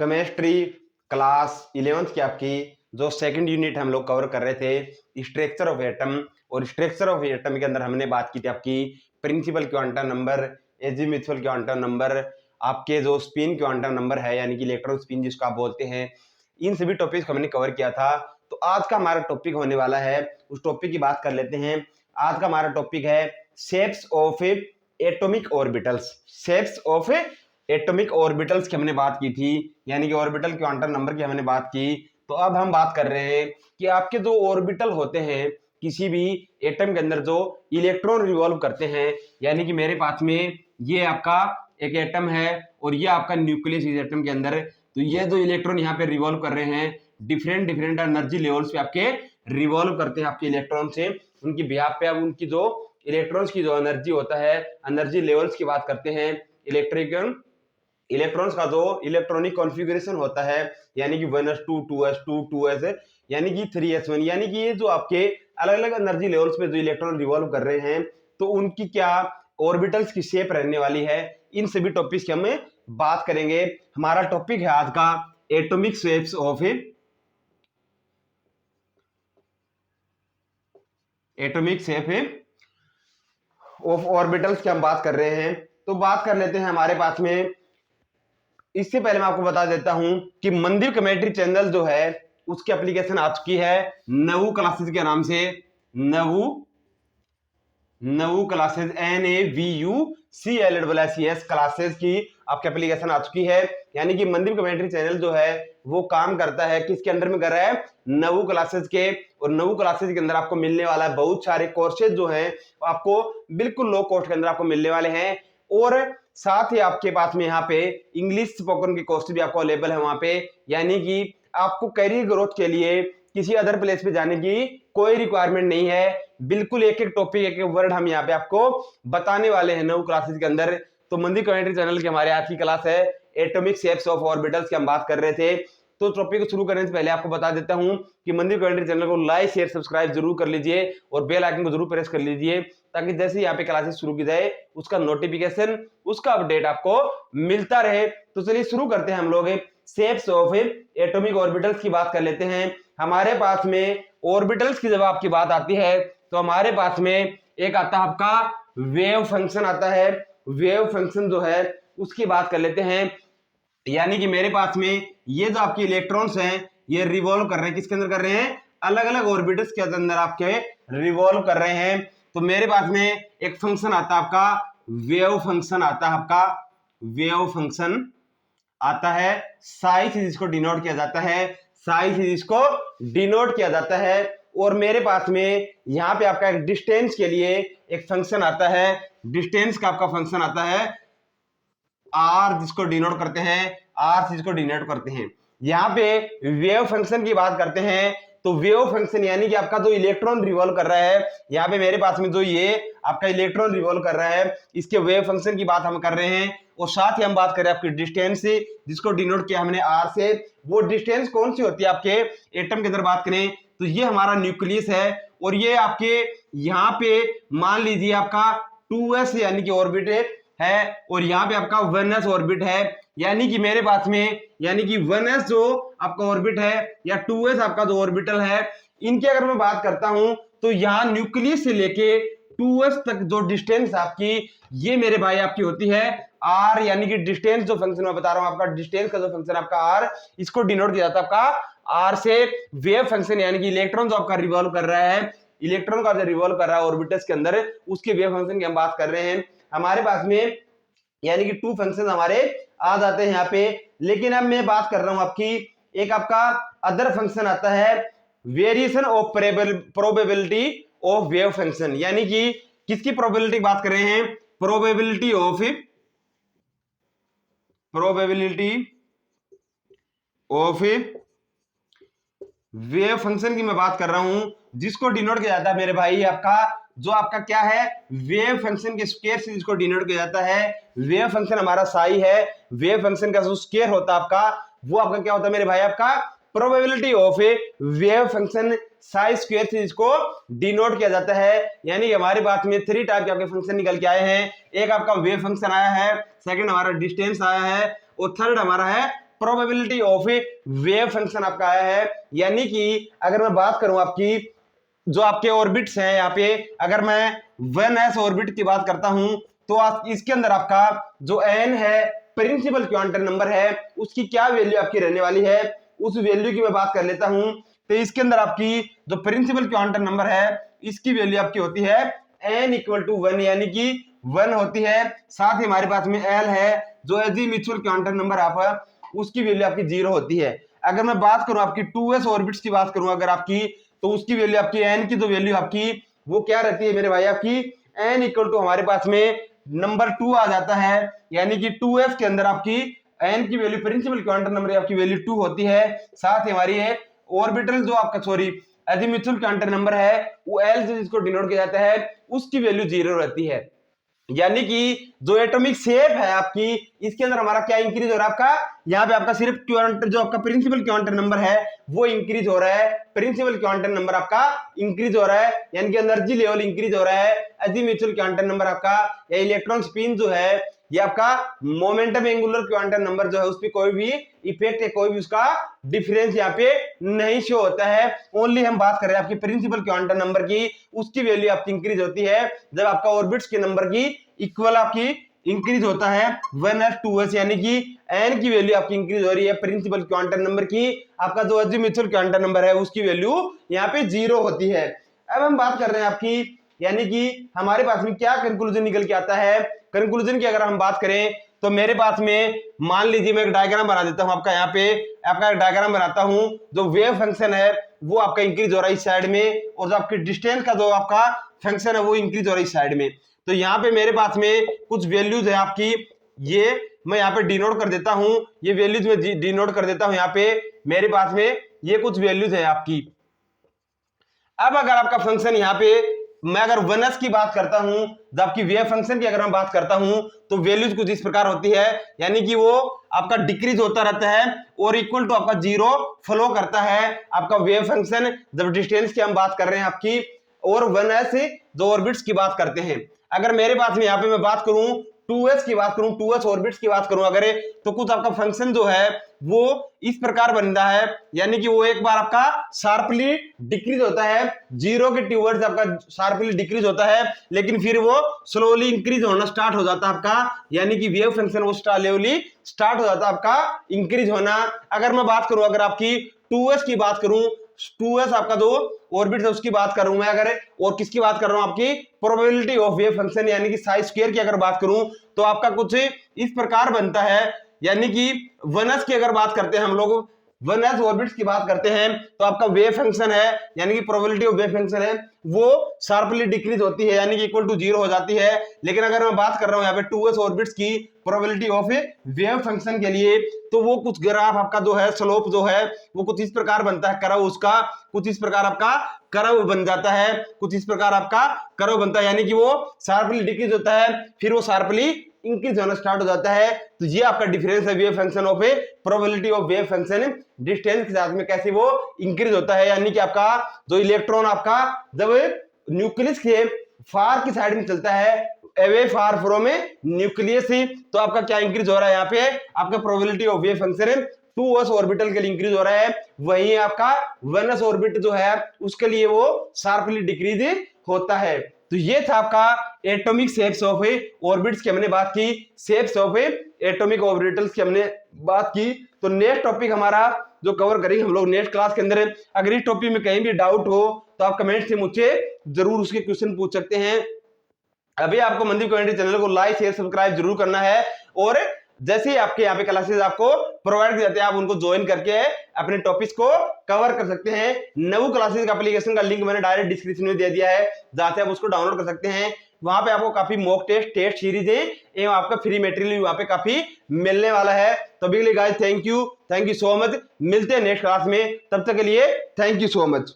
Chemistry class 11th की आपकी जो सेकंड यूनिट हम लोग कवर कर रहे थे स्ट्रक्चर ऑफ एटम, और स्ट्रक्चर ऑफ एटम के अंदर हमने बात की थी आपकी principal quantum number, azimuthal quantum number, आपके जो स्पिन क्वांटम नंबर है यानी कि इलेक्ट्रॉन स्पिन जिसको आप बोलते हैं, इन सभी टॉपिक्स को हमने कवर किया था। तो आज का हमारा टॉपिक होने वाला है, उस टॉपिक की बात कर लेते हैं। आज का हमारा टॉपिक है shapes of atomic orbitals. Shapes of atomic orbitals की हमने बात की थी, यानी कि ऑर्बिटल क्वांटम नंबर की हमने बात की। तो अब हम बात कर रहे हैं कि आपके जो ऑर्बिटल होते हैं किसी भी एटम के अंदर जो इलेक्ट्रॉन रिवॉल्व करते हैं, यानी कि मेरे पास में ये आपका एक एटम है और ये आपका न्यूक्लियस इस एटम के अंदर। तो ये जो इलेक्ट्रॉन यहाँ पे रिवॉल्व कर रहे हैं डिफरेंट डिफरेंट एनर्जी लेवल्स पे आपके रिवॉल्व करते हैं आपके इलेक्ट्रॉन से, उनकी बिहाफ पे अब उनकी जो इलेक्ट्रॉन्स की जो एनर्जी होता है, एनर्जी लेवल्स की बात करते हैं। इलेक्ट्रॉन्स का जो इलेक्ट्रॉनिक कॉन्फ़िगरेशन होता है, यानी कि 1s2 2s2 2s यानी कि 3s1, यानी कि ये जो आपके अलग अलग एनर्जी लेवल्स पे जो इलेक्ट्रॉन रिवॉल्व कर रहे हैं तो उनकी क्या ऑर्बिटल्स की शेप रहने वाली है, इन सभी टॉपिक्स की हम बात करेंगे। हमारा टॉपिक है आज का एटॉमिक शेप्स ऑफ ऑर्बिटल्स की हम बात कर रहे हैं। तो बात कर लेते हैं हमारे पास में। इससे पहले मैं आपको बता देता हूं कि मंदिर कमेटी चैनल जो है उसकी एप्लीकेशन आ चुकी है नवू क्लासेस के नाम से। नवू क्लासेस NAVUCLSS क्लासेस की आपकी एप्लीकेशन आ चुकी है। यानी कि मंदिर कमेटी चैनल जो है वो काम करता है किसके अंडर में कर रहा है, नवू क्लासेस के। और नवू क्लासेस के अंदर आपको मिलने वाला है बहुत सारे कोर्सेज जो हैं आपको बिल्कुल लो कॉस्ट के अंदर आपको मिलने वाले हैं। और साथ ही आपके पास में यहाँ पे इंग्लिश स्पोकन के कोर्स भी आपको अवेलेबल है वहां पे, यानी कि आपको कैरियर ग्रोथ के लिए किसी अदर प्लेस पे जाने की कोई रिक्वायरमेंट नहीं है। बिल्कुल एक एक टॉपिक एक एक वर्ड हम यहाँ पे आपको बताने वाले हैं नौ क्लासेस के अंदर। तो मंदिर कमेटी चैनल की हमारे आज की क्लास है एटॉमिक शेप्स ऑफ ऑर्बिटल्स की हम बात कर रहे थे। तो टॉपिक को शुरू करने से पहले आपको बता देता हूं कि मंदिर कमेटी चैनल को लाइक शेयर सब्सक्राइब जरूर कर लीजिए और बेल आइकन को जरूर प्रेस कर लीजिए, ताकि जैसे ही यहाँ पे क्लासेस शुरू की जाए उसका नोटिफिकेशन, उसका अपडेट आपको मिलता रहे। तो चलिए शुरू करते हैं हम लोग शेप्स ऑफ एटॉमिक ऑर्बिटल्स की बात कर लेते हैं। हमारे पास में ऑर्बिटल्स की जब आपकी बात आती है तो हमारे पास में एक आता है आपका वेव फंक्शन आता है। वेव फंक्शन जो है उसकी बात कर लेते हैं। यानी कि मेरे पास में ये जो आपके इलेक्ट्रॉन्स हैं ये रिवॉल्व कर रहे हैं, किसके अंदर कर रहे हैं, अलग अलग ऑर्बिटल्स के अंदर आपके रिवॉल्व कर रहे हैं। तो मेरे पास में एक फंक्शन आता है आपका वेव फंक्शन आता है, आपका वेव फंक्शन आता है। साई से जिसको डिनोट किया जाता है, साई से जिसको डिनोट किया जाता है। और मेरे पास में यहाँ पे आपका एक डिस्टेंस के लिए एक फंक्शन आता है, डिस्टेंस का आपका फंक्शन आता है आर, जिसको डिनोट करते हैं आर से जिसको डिनोट करते हैं। यहाँ पे वेव फंक्शन की बात करते हैं तो वेव फंक्शन यानी कि आपका जो इलेक्ट्रॉन रिवॉल्व कर रहा है, यहाँ पे मेरे पास में जो ये आपका इलेक्ट्रॉन रिवॉल्व कर रहा है इसके वेव फंक्शन की बात हम कर रहे हैं। और साथ ही हम बात करें आपकी डिस्टेंस से जिसको डिनोट किया हमने आर से, वो डिस्टेंस कौन सी होती है आपके एटम के अंदर बात करें तो ये हमारा न्यूक्लियस है। और ये आपके यहाँ पे मान लीजिए आपका 2s यानी कि ऑर्बिट है और यहाँ पे आपका 1s ऑर्बिट है। यानी कि मेरे पास में यानी कि 1s जो आपका ऑर्बिट है या 2s आपका जो ऑर्बिटल है, इनकी अगर मैं बात करता हूं तो यहाँ न्यूक्लियस से लेके 2s तक जो डिस्टेंस आपकी ये मेरे भाई आपकी होती है r, यानी कि डिस्टेंस जो फंक्शन मैं बता रहा हूं आपका डिस्टेंस का जो फंक्शन आपका r, इसको डिनोट किया जाता है आपका r से। वेव फंक्शन यानी कि इलेक्ट्रॉन जो आपका रिवॉल्व कर रहा है, इलेक्ट्रॉन का जो रिवॉल्व कर रहा है ऑर्बिटल्स के अंदर, उसके वेव फंक्शन की हम बात कर रहे हैं। हमारे पास में यानी कि 2 फंक्शन हमारे आ जाते हैं यहाँ पे। लेकिन अब मैं बात कर रहा हूं आपकी एक आपका अदर फंक्शन आता है variation of probability of wave function. यानी कि किसकी प्रोबेबिलिटी बात कर रहे हैं, प्रोबेबिलिटी ऑफ वेव फंक्शन की मैं बात कर रहा हूं, जिसको डिनोट किया जाता है मेरे भाई आपका जो आपका क्या है वेव फंक्शन के स्क्वायर से जिसको डिनोट किया जाता है। वेव फंक्शन हमारा साई है, वेव फंक्शन का जो स्क्वायर होता है आपका वो आपका क्या होता है मेरे भाई आपका probability of A wave function psi square से जिसको डिनोट किया जाता है। यानी हमारी बात में 3 टाइप के आपके फंक्शन निकल के आए हैं। एक आपका वेव फंक्शन आया है, सेकंड हमारा डिस्टेंस आया है और थर्ड हमारा है probability of A wave function आपका आया है। यानी कि अगर मैं बात करूं आपकी जो आपके ऑर्बिट्स हैं यहाँ पे, अगर मैं 1s ऑर्बिट की बात करता हूं तो इसके अंदर आपका जो n है प्रिंसिपल क्वांटम नंबर है, उसकी क्या वैल्यू आपकी रहने वाली है, उस वैल्यू की मैं बात कर लेता हूं। तो इसके अंदर आपकी जो प्रिंसिपल क्वांटम नंबर है इसकी वैल्यू आपकी होती है n इक्वल टू 1, यानी कि 1 होती है। साथ ही हमारे पास में l है जो म्यूचुअल क्वांटम नंबर आप उसकी वैल्यू आपकी 0 होती है। अगर मैं बात करूं आपकी 2s ऑर्बिट्स की बात करूं अगर आपकी, तो उसकी वैल्यू आपकी n की जो वैल्यू आपकी वो क्या रहती है मेरे भाई, आपकी n इक्वल टू हमारे पास में नंबर 2 आ जाता है। यानी कि 2s के अंदर आपकी n की वैल्यू प्रिंसिपल क्वांटम नंबर आपकी वैल्यू 2 होती है। साथ ही हमारी है ऑर्बिटल जो आपका म्यूचुअल क्वांटम नंबर है वो l से जिसको डिनोट किया जाता है उसकी वैल्यू 0 रहती है। यानी कि जो एटॉमिक शेप है आपकी इसके अंदर हमारा क्या इंक्रीज हो रहा है, आपका यहाँ पे आपका सिर्फ जो आपका प्रिंसिपल क्वांटम नंबर है वो इंक्रीज हो रहा है। प्रिंसिपल क्वांटम नंबर आपका इंक्रीज हो रहा है, यानी कि एनर्जी लेवल इंक्रीज हो रहा है। म्यूचुअल क्वांटम नंबर आपका या इलेक्ट्रॉन स्पिन जो है ये आपका मोमेंटम एंगुलर क्वांटम नंबर जो है उस पर कोई भी इफेक्ट है, कोई भी उसका डिफरेंस यहाँ पे नहीं शो होता है। ओनली हम बात कर रहे हैं आपकी प्रिंसिपल क्वांटम नंबर की, उसकी वैल्यू आपकी इंक्रीज होती है जब आपका ऑर्बिट्स के नंबर की इक्वल आपकी इंक्रीज होता है 1s 2s, यानी कि n की वैल्यू आपकी इंक्रीज हो रही है प्रिंसिपल क्वांटम नंबर की। आपका जो म्यूचुअल क्वांटम नंबर है उसकी वैल्यू यहाँ पे 0 होती है। अब हम बात कर रहे हैं आपकी, यानी कि हमारे पास में क्या कंक्लूजन निकल के आता है। कंक्लूजन की अगर हम बात करें तो मेरे पास में मान लीजिए मैं एक डायग्राम बना देता हूं आपका, यहाँ पे आपका एक डायग्राम बनाता हूं। जो वेव फंक्शन है वो आपका इंक्रीज हो रहा है इस साइड में, और जो आपकी डिस्टेंस का जो आपका फंक्शन है वो इंक्रीज हो रहा है इस साइड में। तो यहाँ पे मेरे पास में कुछ वैल्यूज है आपकी, ये मैं यहाँ पे डिनोट कर देता हूं, ये वैल्यूज में डिनोट कर देता हूं। यहाँ पे मेरे पास में ये कुछ वैल्यूज है आपकी। अब अगर आपका फंक्शन यहाँ पे मैं अगर 1s की बात करता हूं, जब आपकी वेव फंक्शन की अगर मैं बात करता हूं तो वैल्यूज कुछ इस प्रकार होती है, यानी कि वो आपका डिक्रीज होता रहता है और इक्वल टू आपका 0 फ्लो करता है आपका वेव फंक्शन जब डिस्टेंस की हम बात कर रहे हैं आपकी, और 1s जो ऑर्बिट्स की बात करते हैं। अगर मेरे पास में यहाँ पे मैं बात करूं 2s की बात करूं, 2s ऑर्बिट्स की बात करूं अगर, तो कुछ आपका फंक्शन जो है वो इस प्रकार बनता है, यानी कि वो एक बार आपका शार्पली डिक्रीज होता है 0 के टूवर्ड्स आपका शार्पली डिक्रीज होता है, लेकिन फिर वो स्लोली इंक्रीज होना स्टार्ट हो जाता है आपका, यानी कि वेव फंक्शन वो स्लोली स्टार्ट हो जाता है आपका इंक्रीज होना। अगर मैं बात करूं अगर आपकी 2s की बात करूं, 2s आपका जो ऑर्बिट है उसकी बात कर रहा हूं मैं अगर, और किसकी बात कर रहा हूं आपकी प्रोबेबिलिटी ऑफ वेव फंक्शन यानी कि साई स्क्वायर की अगर बात करूं तो आपका कुछ इस प्रकार बनता है। यानी कि 1s की अगर बात करते हैं हम लोग, 1s ऑर्बिट्स की बात करते हैं तो आपका वेव फंक्शन है यानी कि प्रोबेबिलिटी ऑफ वेव फंक्शन है वो शार्पली डिक्रीज होती है, यानी कि इक्वल टू 0 हो जाती है। लेकिन अगर मैं बात कर रहा हूं यहाँ पे 2s ऑर्बिट्स की प्रोबेबिलिटी ऑफ वेव फंक्शन के लिए, तो वो कुछ ग्राफ आपका जो है स्लोप जो है वो कुछ इस प्रकार बनता है, कर्व उसका कुछ इस प्रकार आपका कर्व बन जाता है, कुछ इस प्रकार आपका कर्व बनता है, यानी कि वो शार्पली डिक्रीज होता है फिर वो शार्पली इंक्रीज होना स्टार्ट हो जाता है। तो ये आपका डिफरेंस है wave function of A probability of wave function distance के साथ में कैसे वो इंक्रीज होता है। यानी कि आपका जो इलेक्ट्रॉन आपका जब न्यूक्लियस के फार की साइड में चलता है away far from A nucleus, तो आपका क्या इंक्रीज हो रहा है यहाँ पे आपका probability of wave function 2s orbital के लिए इंक्रीज हो रहा है, वहीं आपका 1s ऑर्बिट जो है उसके लिए वो शार्पली डिक्रीज होता है। तो ये था आपका एटॉमिक शेप्स ऑफ ऑर्बिट्स की हमने बात की, शेप्स ऑफ एटॉमिक ऑर्बिटल्स की हमने बात की। तो नेक्स्ट टॉपिक हमारा जो कवर करेंगे हम लोग नेक्स्ट क्लास के अंदर, अगर इस टॉपिक में कहीं भी डाउट हो तो आप कमेंट से मुझसे जरूर उसके क्वेश्चन पूछ सकते हैं। अभी आपको मनदीप कमेंट्री चैनल को लाइक शेयर सब्सक्राइब जरूर करना है, और जैसे ही आपके यहाँ पे क्लासेस आपको प्रोवाइड किए जाते हैं आप उनको ज्वाइन करके अपने टॉपिक्स को कवर कर सकते हैं। नवू क्लासेस का एप्लीकेशन का लिंक मैंने डायरेक्ट डिस्क्रिप्शन में दे दिया है, जहां से आप उसको डाउनलोड कर सकते हैं। वहां पे आपको काफी मॉक टेस्ट सीरीज है एवं आपका फ्री मटेरियल भी वहां पे काफी मिलने वाला है। तो अभी के लिए guys thank you so much, मिलते हैं नेक्स्ट क्लास में, तब तक के लिए थैंक यू सो मच।